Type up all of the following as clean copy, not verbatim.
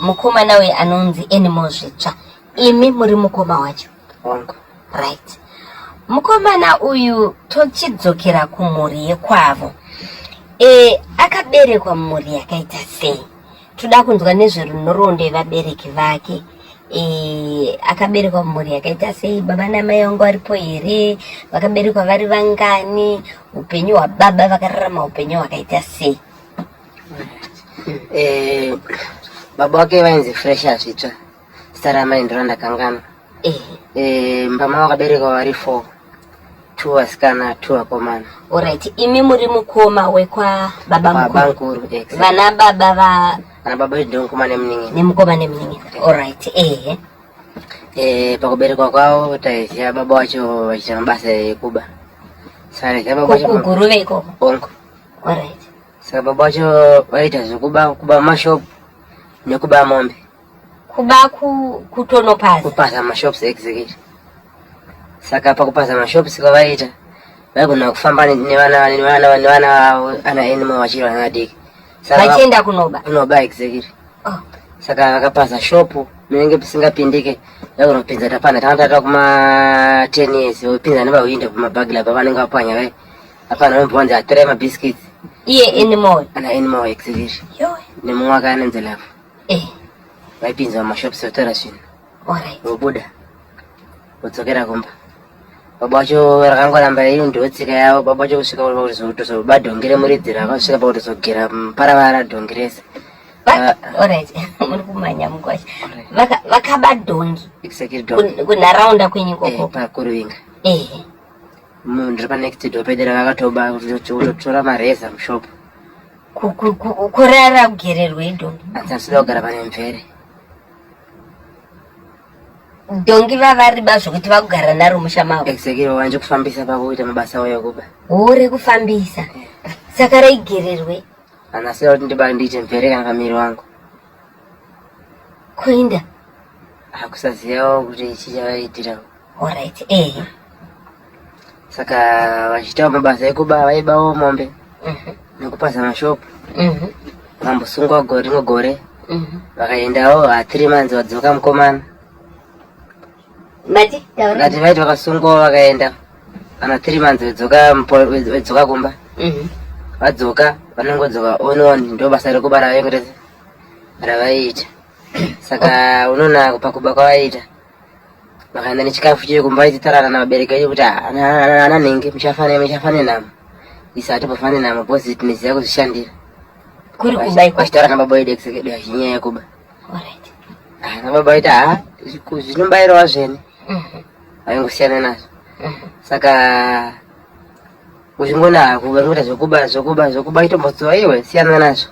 mukoma nawe anonzi Animozvitsva. Imi muri mukoma wacho. Wangu. Right. Mukomana uyu tochidzokera kumhuri yekwavo. Akaberekwa mumhuri yakaita sei? Toda kunzwa nezverunoronde vabereki vake. Akaberekwa mumhuri yakaita sei? Baba namai vangu varipo here? Vakaberekwa vari vangani? Upenyu hwababa vakararama upenyu hwakaita sei? Baba wake vainzi Fresha Zvitsva. Zita ramai ndiro ndakangana. Mbama vakaberekwa vari 4. 2 vasikana 2 vakomana. Alright, imi muri mukoma wekwa baba mukuru. Baba mukuru. Vana baba ana baba vedu mukoma nemunin'ina. Nemukoma nemunin'ina. Alright, pakuberekwa kwavo taiziva baba wacho vachiita mabasa ekuba. Saka baba wacho kuguruve ikoko. Ongo. Alright. Saka baba wacho vaita zvekuba mashopu nekuba mombe. Kuba kutonopaza. Kupasa mashops execute. Saka pakupasa mashops kwavaita vaigona kufamba nevana ana animal vachiri vana vadiki. Vachienda kunoba execute. Saka vakapasa shopu munenge pisingapindike vaigona kupinza tapana takatata kuma 10 years vopinza nevahwinde kumabhagila pavanenge vapwanya vai apana vambonzi atore mabiscuits. Iye animal execute. Nemumwe akanenze lafu. Vaipinza mumashops votora zvinhu. Vobuda vodzokera kumba. Baba wacho rakangoramba ndotsika yavo. Baba wacho kusvika kuzoba dhongi remuridzira vakasvika pakutozogera paravara dhongi rese. Alright, muri kumanya mukwacha. Vakaba dhongi kunharaunda kwenyu ikoko. Pakuruvinga. Ndiri panext door pedera vakatoba kutotora mareza mushopu. Kurara kugererwe idhongi. Ansasida kugara pane mvere. Dhongi vavariba zvokuti vakugara naro musha mavo. Exactly, wanje kufambisa pakuita mabasa ayo ekuba. Ore kufambisa. Saka raigererwe. Anasira kuti ndiba ndiite mvere kana pamiri wangu. Kuinda. Hakusaziyawo kuti chichavaitira. Alright, Saka vachiitawo mabasa ekuba vaibawo mombe. Nekupasa mashopu. Vambosungwa gore negore. Vakaendawo 3 months vadzoka mukomana. Mati vaiti vakasungwa vakaenda kana 3 months vedzoka kumba. Vadzoka vanongodzoka on ndo basa rekubara vaingotese ravaiita. Saka unoona pakuba kwavaita vakaenda nechikafu chekumba vachitarana navabereki vedu kuti ana nhingi muchafane namo. Isati pafane namo bhozi tinoziva kuzvishandira. Kuri kuba iko. Vachitaura nababa vedu executive vachinyaya kuba. Alright. Nababa vaiti zvinombayirawo zvene. Vaingosiyana nazvo. Saka uchingona kuita zvokuba itombotsowa iwe siyana nazvo.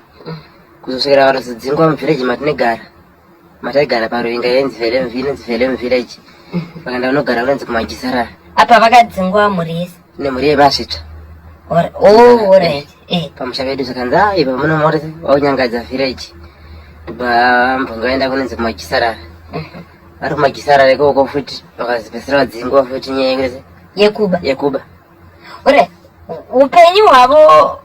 Kuzosvikira vakatozodzingwa muvhireji mataigara paruinga yenzi Velem village. Vakaenda kunogara kunonzi kumajisarara. Apa vakadzingwa mhuri yese? Nemhuri yeMazvitsva. Alright. Pamusha vedu sakanzi ipa munomorese vaunyangadza village. Mbongo vaenda kunonzi kumajisarara. Vari kumajisarara ikoko futi vakazipesera vadzingwa futi nyaya yekuba. Ore upenyu hwavo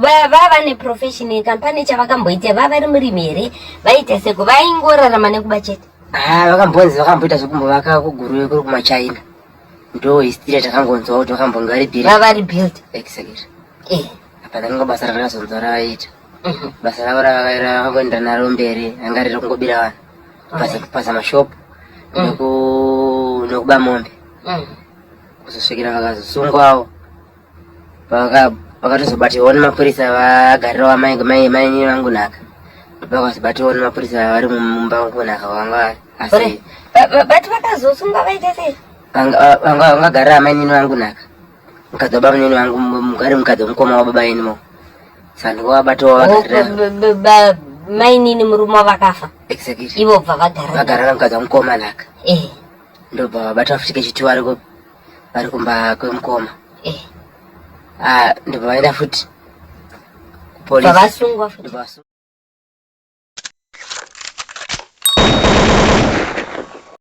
vava neprofession kampani chavakamboita vava ri murimi here vaita seko vaingorarama nekuba chete. Vakamboita zvekumbovaka kuguru kuri kumaChina. Ndo history takangonzwa kuti vakambonga vari build. Vava ri build. Exactly. Apa ndanga basa rakazonzwa ravaita. Basa ravo ravakangoenda naro mberi anga riri kungobira vanhu. Kupasa mashopu nekuba mombe. Kuzosvikira vakazosungwawo vakatozobatiwawo nemapurisa vagarirawo mai vangu nhaka. Vakazobatiwawo nemapurisa vari mumba vangu nhaka vanga asi. Bati vakazosungwa vaita sei? Vangagarira mai vangu nhaka. Mukadzi wababa vangu ari mukadzi womukoma wababa enimo. Saka ndovabatawo vagarira. Mainini murume vakafa. Exactly. Ivo bva vagara mukadzi womukoma nhaka. Ndobva vabata futi kechiti vari kumba kwemukoma. Ndobva vaenda futi kupolisi. Vasungwa futi.